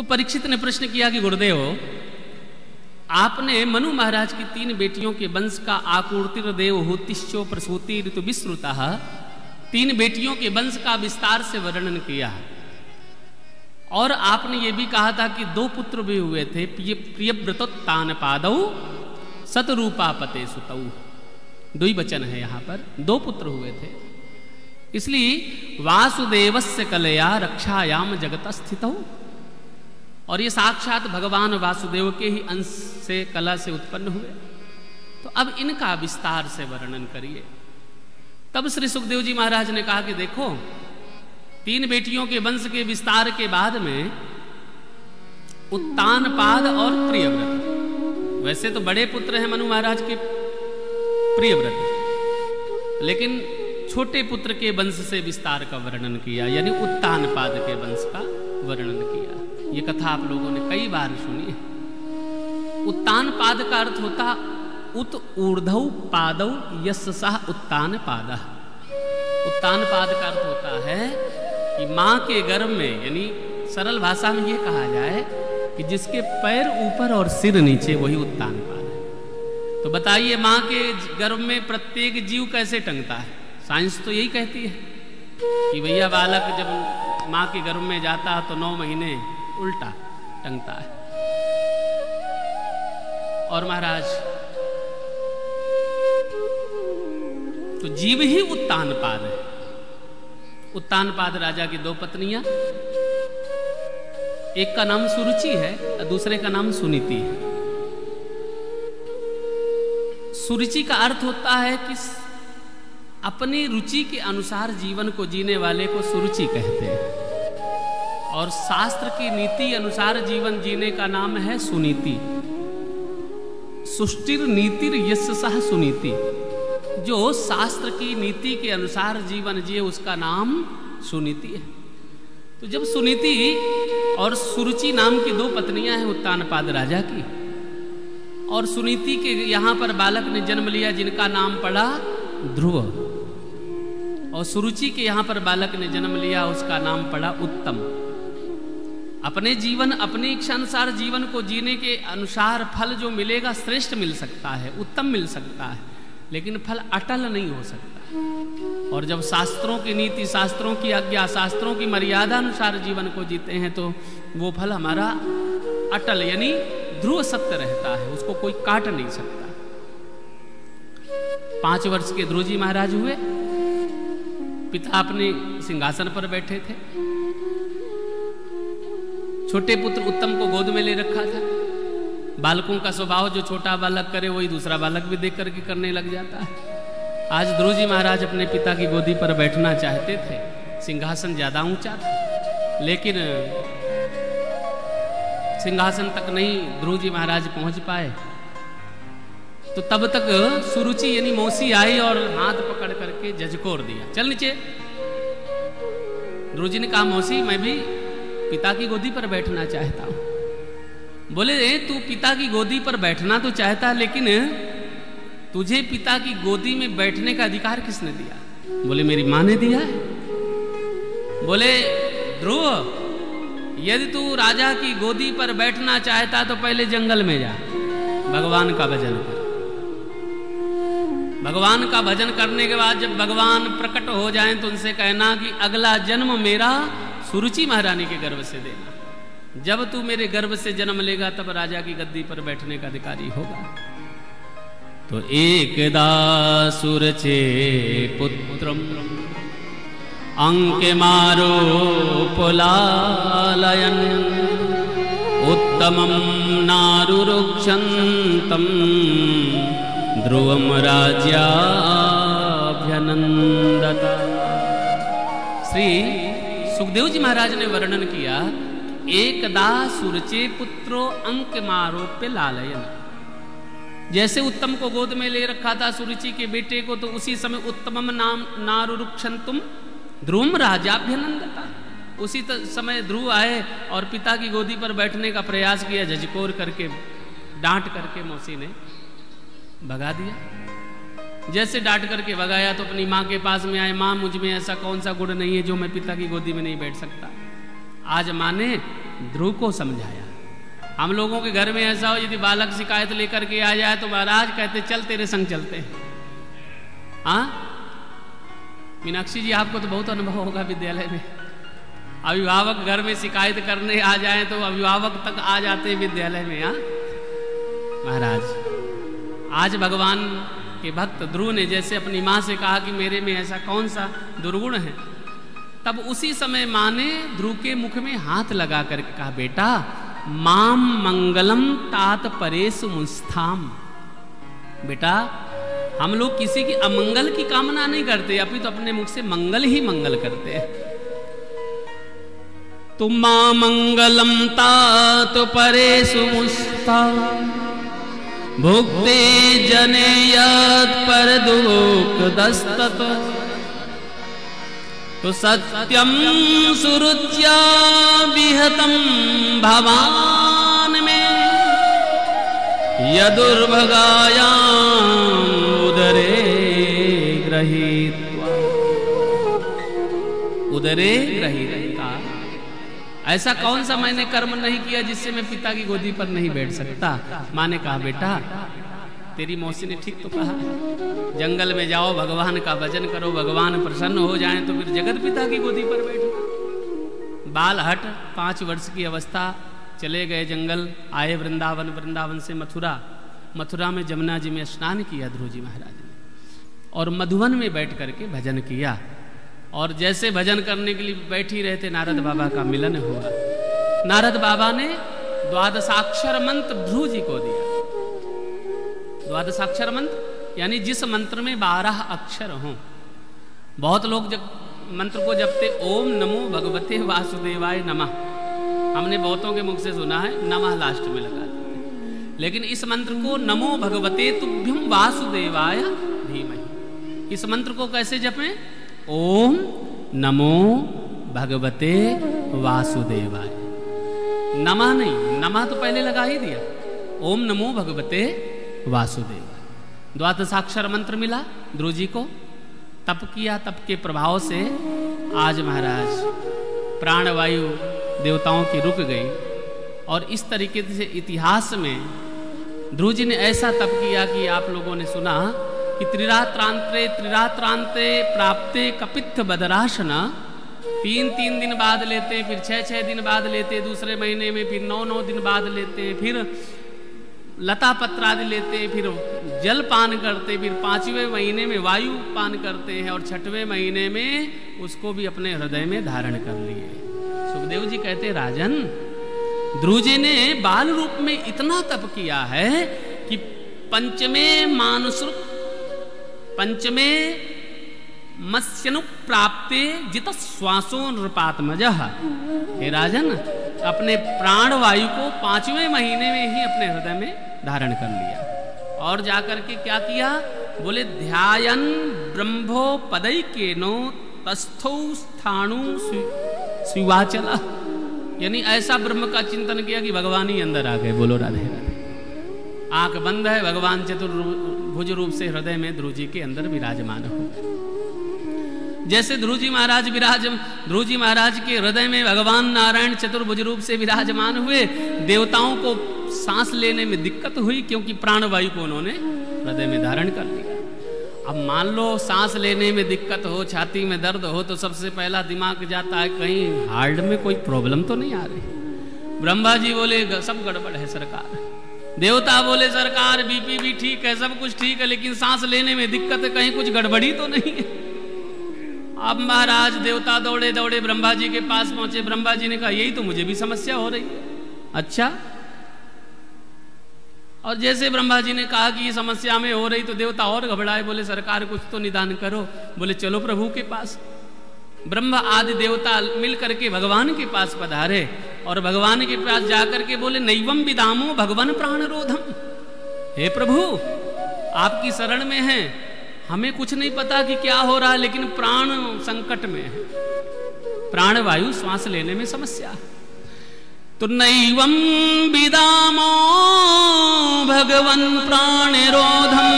तो परीक्षित ने प्रश्न किया कि गुरुदेव, आपने मनु महाराज की 3 बेटियों के वंश का आपूर्तिर्देव होतिश्चो प्रसूति ऋतु विश्रुता 3 बेटियों के वंश का विस्तार से वर्णन किया, और आपने ये भी कहा था कि 2 पुत्र भी हुए थे, प्रियव्रतोत्तान पादौ सतरूपापते सुतौ। द्विवचन है यहाँ पर, 2 पुत्र हुए थे, इसलिए वासुदेवस्य कलया रक्षायाम जगत स्थितौ, और ये साक्षात भगवान वासुदेव के ही अंश से कला से उत्पन्न हुए। तो अब इनका विस्तार से वर्णन करिए। तब श्री सुखदेव जी महाराज ने कहा कि देखो, 3 बेटियों के वंश के विस्तार के बाद में उत्तानपाद और प्रियव्रत, वैसे तो बड़े पुत्र हैं मनु महाराज के प्रियव्रत, लेकिन छोटे पुत्र के वंश से विस्तार का वर्णन किया, यानी उत्तानपाद के वंश का वर्णन किया। ये कथा आप लोगों ने कई बार सुनी है। उत्तानपाद का अर्थ होता उत ऊर्ध्व पादौ यस्य सह उत्तानपादः। उत्तानपाद का अर्थ होता है कि माँ के गर्भ में, यानी सरल भाषा में ये कहा जाए कि जिसके पैर ऊपर और सिर नीचे, वही उत्तानपाद है। तो बताइए, माँ के गर्भ में प्रत्येक जीव कैसे टंगता है? साइंस तो यही कहती है कि भैया बालक जब माँ के गर्भ में जाता है तो 9 महीने उल्टा टंगता है। और महाराज, तो जीव ही उत्तानपाद है। उत्तानपाद राजा की 2 पत्नियां, एक का नाम सुरुचि है और दूसरे का नाम सुनीति है। सुरुचि का अर्थ होता है कि अपनी रुचि के अनुसार जीवन को जीने वाले को सुरुचि कहते हैं, और शास्त्र की नीति अनुसार जीवन जीने का नाम है सुनीति। सुष्टिर नीतिर यस्य सह सुनीति, जो शास्त्र की नीति के अनुसार जीवन जिए उसका नाम सुनीति है। तो जब सुनीति और सुरुचि नाम की 2 पत्नियां हैं उत्तानपाद राजा की, और सुनीति के यहाँ पर बालक ने जन्म लिया जिनका नाम पड़ा ध्रुव, और सुरुचि के यहाँ पर बालक ने जन्म लिया उसका नाम पड़ा उत्तम। अपने जीवन, अपनी इच्छा अनुसार जीवन को जीने के अनुसार फल जो मिलेगा श्रेष्ठ मिल सकता है, उत्तम मिल सकता है, लेकिन फल अटल नहीं हो सकता। और जब शास्त्रों की नीति, शास्त्रों की आज्ञा, शास्त्रों की मर्यादा अनुसार जीवन को जीते हैं तो वो फल हमारा अटल, यानी ध्रुव सत्य रहता है, उसको कोई काट नहीं सकता। 5 वर्ष के ध्रुव जी महाराज हुए, पिता अपने सिंहासन पर बैठे थे, छोटे पुत्र उत्तम को गोद में ले रखा था। बालकों का स्वभाव जो छोटा बालक करे वही दूसरा बालक भी देख करके करने लग जाता है। आज ध्रुव जी महाराज अपने पिता की गोदी पर बैठना चाहते थे, सिंहासन ज्यादा ऊंचा था, लेकिन सिंहासन तक नहीं ध्रुव जी महाराज पहुंच पाए। तो तब तक सुरुचि यानी मौसी आई और हाथ पकड़ करके झकझोर दिया, चल नीचे। ध्रुव जी ने कहा, मौसी मैं भी पिता की गोदी पर बैठना चाहता हूं। बोले, तू पिता की गोदी पर बैठना तो चाहता, लेकिन तुझे पिता की गोदी में बैठने का अधिकार किसने दिया? बोले, मेरी मां ने दिया है। बोले, ध्रुव, यदि तू राजा की गोदी पर बैठना चाहता तो पहले जंगल में जा, भगवान का भजन कर। भगवान का भजन करने के बाद जब भगवान प्रकट हो जाएं तो उनसे कहना कि अगला जन्म मेरा सुरुचि महारानी के गर्भ से देना। जब तू मेरे गर्भ से जन्म लेगा तब राजा की गद्दी पर बैठने का अधिकारी होगा। तो एकदा सुरचे पुत्रम अंके मारो पुलालयन उत्तमम नारुरुक्षन्तम ध्रुवम राज्याभ्यनंदता। श्री सुखदेव जी महाराज ने वर्णन किया, एकदा सुरचे पुत्रो अंक मारोप्य लालयन। जैसे उत्तम को गोद में ले रखा था सुरुचि के बेटे को, तो उसी समय उत्तमम नाम नारुरुक्षन्तुम ध्रुवम राज्याभ्यनंदता। उसी समय ध्रुव आए और पिता की गोदी पर बैठने का प्रयास किया, झकझोर करके, डांट करके मौसी ने भगा दिया। जैसे डांट करके भगाया तो अपनी माँ के पास में आए, माँ मुझ में ऐसा कौन सा गुण नहीं है जो मैं पिता की गोदी में नहीं बैठ सकता। आज माँ ने ध्रुव को समझाया। हम लोगों के घर में ऐसा हो, यदि बालक शिकायत लेकर के आ जाए तो महाराज कहते चल तेरे संग चलते हैं। हाँ मीनाक्षी जी, आपको तो बहुत अनुभव होगा विद्यालय में। अभिभावक घर में शिकायत करने आ जाए तो अभिभावक तक आ जाते हैं विद्यालय में। हाँ महाराज, आज भगवान के भक्त ध्रुव ने जैसे अपनी माँ से कहा कि मेरे में ऐसा कौन सा दुर्गुण है, तब उसी समय माँ ने ध्रुव के मुख में हाथ लगा करके कहा, बेटा माम मंगलम तात परेश मुस्थाम। बेटा हम लोग किसी की अमंगल की कामना नहीं करते, अपितु तो अपने मुख से मंगल ही मंगल करते हैं। तुम मां मंगलम तात परेश मुस्थाम भुक्ते जने यत् पर दुख दस्तत तो सत्यम सुरुच्या विहतम भवान में यदुर्भगायाम उदरे गृहीत्वा। उदरे गृहीत्वा, ऐसा कौन सा मैंने कर्म नहीं किया जिससे मैं पिता की गोदी पर नहीं बैठ सकता। माँ ने कहा, बेटा तेरी मौसी ने ठीक तो कहा, जंगल में जाओ, भगवान का भजन करो, भगवान प्रसन्न हो जाएं तो फिर जगत पिता की गोदी पर बैठो। बाल हट 5 वर्ष की अवस्था, चले गए जंगल, आए वृंदावन, वृंदावन से मथुरा, मथुरा में जमुना जी में स्नान किया ध्रुव जी महाराज ने, और मधुवन में बैठ करके भजन किया। और जैसे भजन करने के लिए बैठी रहे थे, नारद बाबा का मिलन हुआ। नारद बाबा ने द्वादशाक्षर मंत्र ध्रुव जी को दिया। द्वादशाक्षर मंत्र यानी जिस मंत्र में 12 अक्षर हों। बहुत लोग जब मंत्र को जपते ओम नमो भगवते वासुदेवाय नमः, हमने बहुतों के मुख से सुना है नमः लास्ट में लगा देते, लेकिन इस मंत्र को नमो भगवते तुभ्यम वासुदेवाय धीमहि, इस मंत्र को कैसे जपें? ओम नमो भगवते वासुदेवाय। नमः नहीं, नमः तो पहले लगा ही दिया, ओम नमो भगवते वासुदेवाय। द्वादशाक्षर मंत्र मिला ध्रुव जी को, तप किया, तप के प्रभाव से आज महाराज प्राणवायु देवताओं की रुक गई। और इस तरीके से इतिहास में ध्रुव जी ने ऐसा तप किया कि आप लोगों ने सुना कि त्रिरात्रांते प्राप्ते कपित्थ बदराशन, 3 दिन बाद लेते, फिर 6 दिन बाद लेते, दूसरे महीने में फिर 9 दिन बाद लेते, फिर लता पत्र आदि लेते, फिर जल पान करते, फिर 5वें महीने में वायु पान करते हैं, और 6वें महीने में उसको भी अपने हृदय में धारण कर लिए। सुखदेव जी कहते, राजन ध्रुव जी ने बाल रूप में इतना तप किया है कि पंचमे मत्स्यनु प्राप्ते जित श्वासो नृपात्मज। हे राजन, अपने प्राण वायु को 5वें महीने में ही अपने हृदय में धारण कर लिया। और जाकर के क्या किया? बोले ध्यायन ब्रह्मोपदैकेनो तस्थौ स्थाणु शिवाचल, यानी ऐसा ब्रह्म का चिंतन किया कि भगवान ही अंदर आ गए। बोलो राधे राधे। आंख बंद है, भगवान चतुर्भुज रूप से हृदय में ध्रुव जी के अंदर विराजमान हो गए। जैसे ध्रुव जी महाराज के हृदय में भगवान नारायण चतुर्भुज रूप से विराजमान हुए, देवताओं को सांस लेने में दिक्कत हुई, क्योंकि प्राणवायु को उन्होंने हृदय में धारण कर लिया। अब मान लो सांस लेने में दिक्कत हो, छाती में दर्द हो, तो सबसे पहला दिमाग जाता है कहीं हार्ट में कोई प्रॉब्लम तो नहीं आ रही। ब्रह्मा जी बोले सब गड़बड़ है सरकार, देवता बोले सरकार बीपी भी ठीक है, सब कुछ ठीक है, लेकिन सांस लेने में दिक्कत है, कहीं कुछ गड़बड़ी तो नहीं है। अब महाराज देवता दौड़े दौड़े ब्रह्मा जी के पास पहुंचे। ब्रह्मा जी ने कहा यही तो मुझे भी समस्या हो रही है। अच्छा, और जैसे ब्रह्मा जी ने कहा कि ये समस्या में हो रही, तो देवता और घबराए, बोले सरकार कुछ तो निदान करो। बोले चलो प्रभु के पास। ब्रह्मा आदि देवता मिल करके भगवान के पास पधारे, और भगवान के पास जाकर के बोले नैवम विदामो भगवान प्राणरोधम, हे प्रभु आपकी शरण में है, हमें कुछ नहीं पता कि क्या हो रहा है, लेकिन प्राण संकट में है, प्राण वायु श्वास लेने में समस्या। तो नैवं विदामो भगवन् प्राणरोधम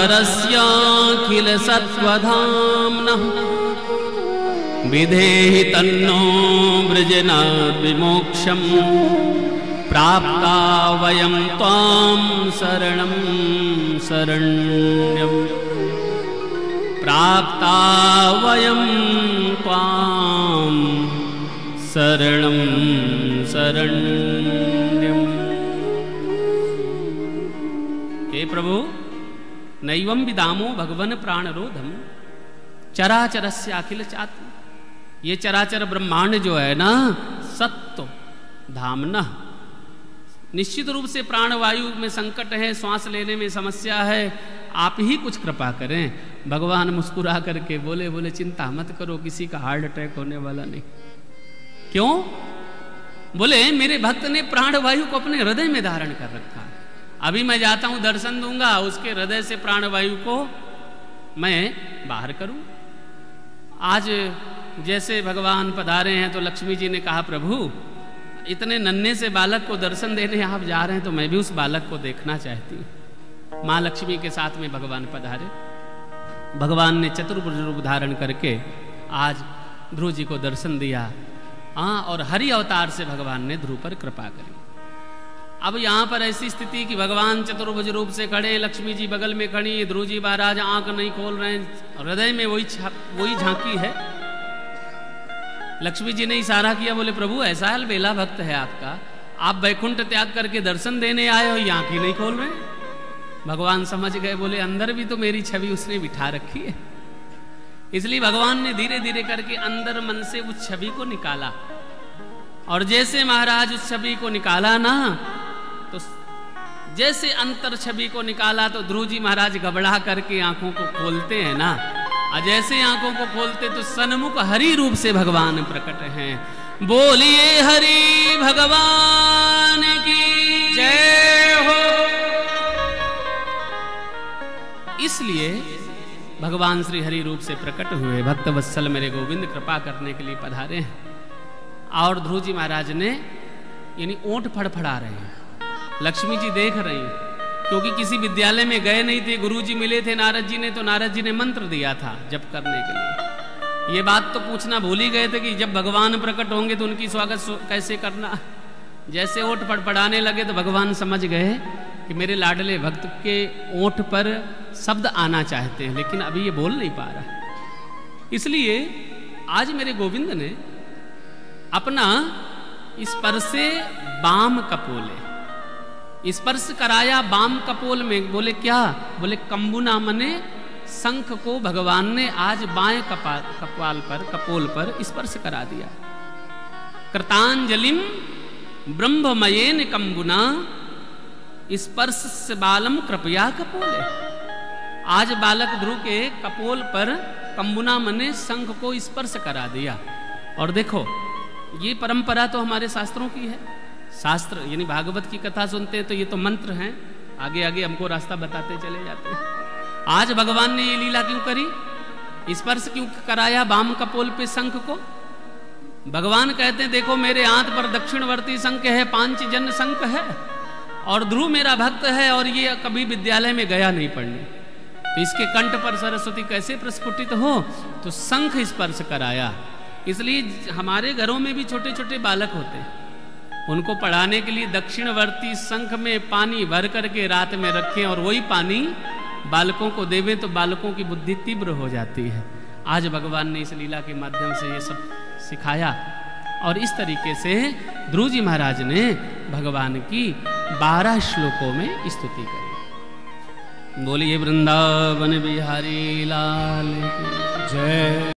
चराचरस्याखिल सत्वधाम्नः विधेहि तन्नो वृजनात् विमोक्षम् प्राप्ता वयं त्वां शरणं शरण्यम् प्राप्ता वयं त्वां शरणं शरण्यम्। हे प्रभु, नैवं विदामो भगवन प्राणरोधम चराचरस्य अखिल चातु। ये चराचर ब्रह्मांड जो है ना, सत्व धामना, निश्चित रूप से प्राणवायु में संकट है, श्वास लेने में समस्या है, आप ही कुछ कृपा करें। भगवान मुस्कुरा करके बोले चिंता मत करो, किसी का हार्ट अटैक होने वाला नहीं। क्यों? बोले मेरे भक्त ने प्राणवायु को अपने हृदय में धारण कर रखा। अभी मैं जाता हूं, दर्शन दूंगा, उसके हृदय से प्राणवायु को मैं बाहर करूं। आज जैसे भगवान पधारे हैं तो लक्ष्मी जी ने कहा, प्रभु इतने नन्हे से बालक को दर्शन देने आप जा रहे हैं तो मैं भी उस बालक को देखना चाहती हूँ। माँ लक्ष्मी के साथ में भगवान पधारे। भगवान ने चतुर्भुज रूप धारण करके आज ध्रुव जी को दर्शन दिया। और हरि अवतार से भगवान ने ध्रुव पर कृपा करी। अब यहाँ पर ऐसी स्थिति कि भगवान चतुर्भुज रूप से खड़े, लक्ष्मी जी बगल में खड़ी, ध्रुव जी महाराज आंख नहीं खोल रहे हैं, हृदय में वही झांकी है। लक्ष्मी जी ने इशारा किया, बोले प्रभु ऐसा अलबेला भक्त है आपका, आप वैकुंठ त्याग करके दर्शन देने आए हो, ये आंख ही नहीं खोल रहे। भगवान समझ गए, बोले अंदर भी तो मेरी छवि उसने बिठा रखी है। इसलिए भगवान ने धीरे धीरे करके अंदर मन से उस छवि को निकाला। और जैसे महाराज उस छवि को निकाला ना, तो जैसे अंतर छवि को निकाला तो ध्रुव जी महाराज घबरा करके आंखों को खोलते हैं ना, और जैसे आंखों को खोलते तो सन्मुख हरि रूप से भगवान प्रकट हैं। बोलिए हरि भगवान की जय हो। इसलिए भगवान श्री हरि रूप से प्रकट हुए। भक्त वत्सल मेरे गोविंद कृपा करने के लिए पधारे हैं। और ध्रुव जी महाराज ने यानी ओंठ फड़फड़ा रहे हैं, लक्ष्मी जी देख रही हैं, क्योंकि किसी विद्यालय में गए नहीं थे, गुरु जी मिले थे नारद जी ने, तो नारद जी ने मंत्र दिया था जप करने के लिए। ये बात तो पूछना भूल ही गए थे कि जब भगवान प्रकट होंगे तो उनकी स्वागत कैसे करना। जैसे ओंठ फड़फड़ाने लगे तो भगवान समझ गए कि मेरे लाडले भक्त के ओंठ पर शब्द आना चाहते हैं, लेकिन अभी ये बोल नहीं पा रहा। इसलिए आज मेरे गोविंद ने अपना स्पर्शे बाम कपोले, स्पर्श कराया बाम कपोल में। बोले क्या? बोले कंबुना मने शंख को भगवान ने आज बाएं कपोल पर स्पर्श करा दिया। कृतांजलिम ब्रह्ममयेन कंबुना स्पर्श से बालम कृपया कपोले। आज बालक ध्रुव के कपोल पर कंबुना मने शंख को स्पर्श करा दिया। और देखो ये परंपरा तो हमारे शास्त्रों की है। शास्त्र यानी भागवत की कथा सुनते हैं तो ये तो मंत्र हैं, आगे आगे हमको रास्ता बताते चले जाते हैं। आज भगवान ने ये लीला क्यों करी? स्पर्श क्यों कराया बाम कपोल पे शंख को? भगवान कहते हैं देखो मेरे हाथ पर दक्षिणवर्ती शंख है, पांचजन्य शंख है, और ध्रुव मेरा भक्त है और ये कभी विद्यालय में गया नहीं पढ़ने, तो इसके कंठ पर सरस्वती कैसे प्रस्फुटित हो? तो शंख स्पर्श कराया। इसलिए हमारे घरों में भी छोटे छोटे बालक होते हैं, उनको पढ़ाने के लिए दक्षिणवर्ती शंख में पानी भर करके रात में रखें और वही पानी बालकों को देवें तो बालकों की बुद्धि तीव्र हो जाती है। आज भगवान ने इस लीला के माध्यम से ये सब सिखाया। और इस तरीके से ध्रुव जी महाराज ने भगवान की 12 श्लोकों में स्तुति करी। बोलिए वृंदावन बिहारी लाल की जय।